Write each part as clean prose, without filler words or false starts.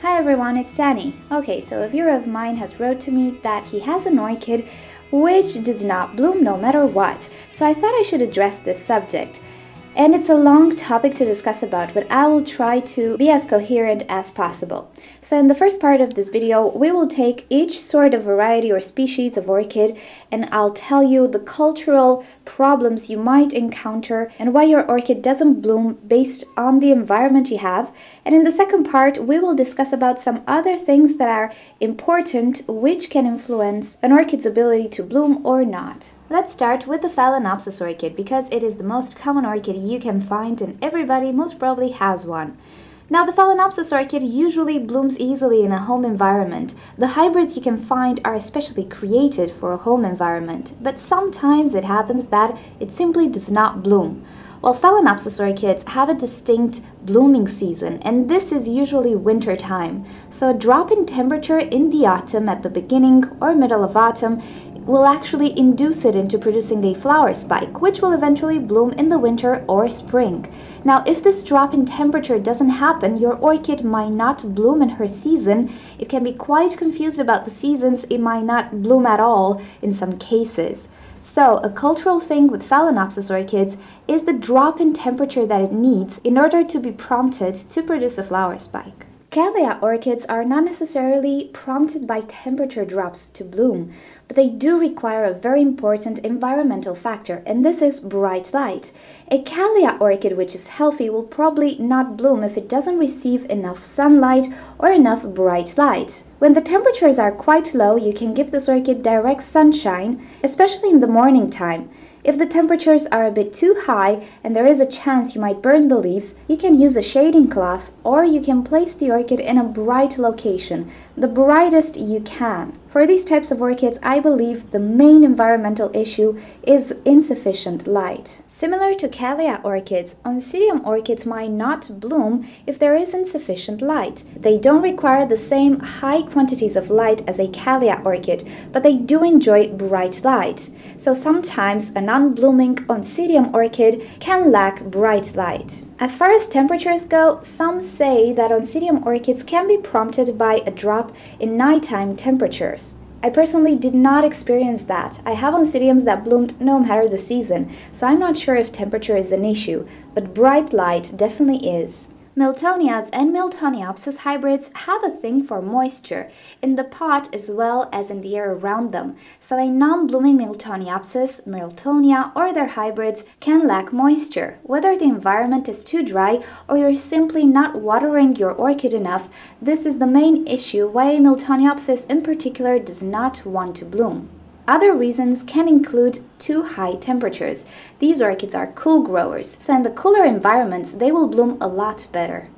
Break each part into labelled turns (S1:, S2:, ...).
S1: Hi everyone, it's Danny. Okay, so a viewer of mine has wrote to me that he has an orchid which does not bloom no matter what. So I thought I should address this subject. And it's a long topic to discuss about, but I will try to be as coherent as possible. So in the first part of this video, we will take each sort of variety or species of orchid, and I'll tell you the cultural problems you might encounter and why your orchid doesn't bloom based on the environment you have. And in the second part, we will discuss about some other things that are important which can influence an orchid's ability to bloom or not. Let's start with the Phalaenopsis orchid because it is the most common orchid you can find and everybody most probably has one. Now, the Phalaenopsis orchid usually blooms easily in a home environment. The hybrids you can find are especially created for a home environment, but sometimes it happens that it simply does not bloom. Well, Phalaenopsis orchids have a distinct blooming season, and this is usually winter time. So a drop in temperature in the autumn at the beginning or middle of autumn will actually induce it into producing a flower spike, which will eventually bloom in the winter or spring. Now, if this drop in temperature doesn't happen, your orchid might not bloom in her season. It can be quite confused about the seasons. It might not bloom at all in some cases. So, a cultural thing with Phalaenopsis orchids is the drop in temperature that it needs in order to be prompted to produce a flower spike. Camellia orchids are not necessarily prompted by temperature drops to bloom, but they do require a very important environmental factor, and this is bright light. A Camellia orchid which is healthy will probably not bloom if it doesn't receive enough sunlight or enough bright light. When the temperatures are quite low, you can give this orchid direct sunshine, especially in the morning time. If the temperatures are a bit too high and there is a chance you might burn the leaves, you can use a shading cloth or you can place the orchid in a bright location, the brightest you can. For these types of orchids, I believe the main environmental issue is insufficient light. Similar to Camellia orchids, Oncidium orchids might not bloom if there isn't sufficient light. They don't require the same high quantities of light as a Camellia orchid, but they do enjoy bright light. So sometimes a non-blooming Oncidium orchid can lack bright light. As far as temperatures go, some say that Oncidium orchids can be prompted by a drop in nighttime temperatures. I personally did not experience that. I have Oncidiums that bloomed no matter the season, so I'm not sure if temperature is an issue, but bright light definitely is. Miltonias and Miltoniopsis hybrids have a thing for moisture, in the pot as well as in the air around them, so a non-blooming Miltoniopsis, Miltonia, or their hybrids can lack moisture. Whether the environment is too dry or you're simply not watering your orchid enough, this is the main issue why a Miltoniopsis in particular does not want to bloom. Other reasons can include too high temperatures. These orchids are cool growers, so in the cooler environments they will bloom a lot better.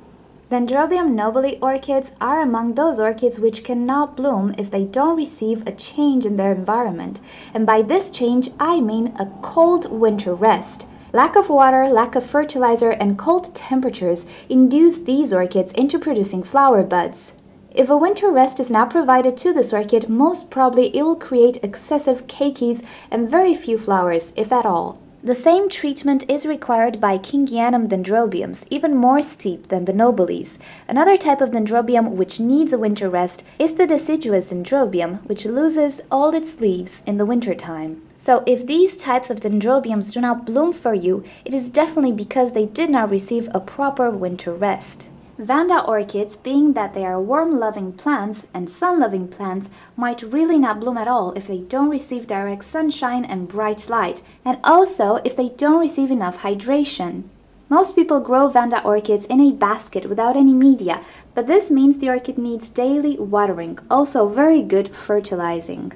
S1: Dendrobium nobile orchids are among those orchids which cannot bloom if they don't receive a change in their environment. And by this change, I mean a cold winter rest. Lack of water, lack of fertilizer, and cold temperatures induce these orchids into producing flower buds. If a winter rest is not provided to this orchid, most probably it will create excessive keikis and very few flowers, if at all. The same treatment is required by Kingianum dendrobiums, even more steep than the nobiles. Another type of dendrobium which needs a winter rest is the deciduous dendrobium, which loses all its leaves in the wintertime. So if these types of dendrobiums do not bloom for you, it is definitely because they did not receive a proper winter rest. Vanda orchids, being that they are warm-loving plants and sun-loving plants, might really not bloom at all if they don't receive direct sunshine and bright light, and also if they don't receive enough hydration. Most people grow Vanda orchids in a basket without any media, but this means the orchid needs daily watering, also very good fertilizing.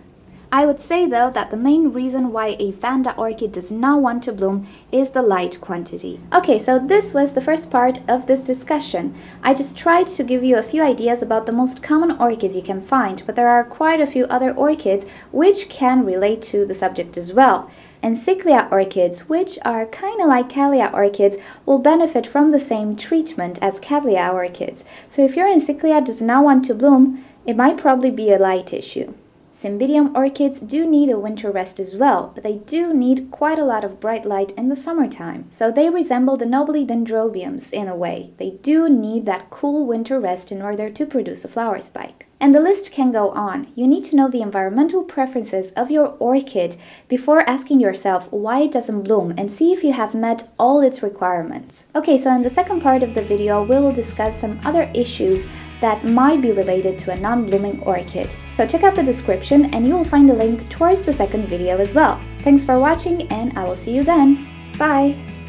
S1: I would say though that the main reason why a Vanda orchid does not want to bloom is the light quantity. Okay, so this was the first part of this discussion. I just tried to give you a few ideas about the most common orchids you can find, but there are quite a few other orchids which can relate to the subject as well. And Cyclia orchids, which are kind of like Camellia orchids, will benefit from the same treatment as Camellia orchids. So if your Cyclia does not want to bloom, it might probably be a light issue. Cymbidium orchids do need a winter rest as well, but they do need quite a lot of bright light in the summertime. So they resemble the nobly dendrobiums in a way. They do need that cool winter rest in order to produce a flower spike. And the list can go on. You need to know the environmental preferences of your orchid before asking yourself why it doesn't bloom and see if you have met all its requirements. Okay, so in the second part of the video, we will discuss some other issues that might be related to a non-blooming orchid. So check out the description and you will find a link towards the second video as well. Thanks for watching and I will see you then. Bye!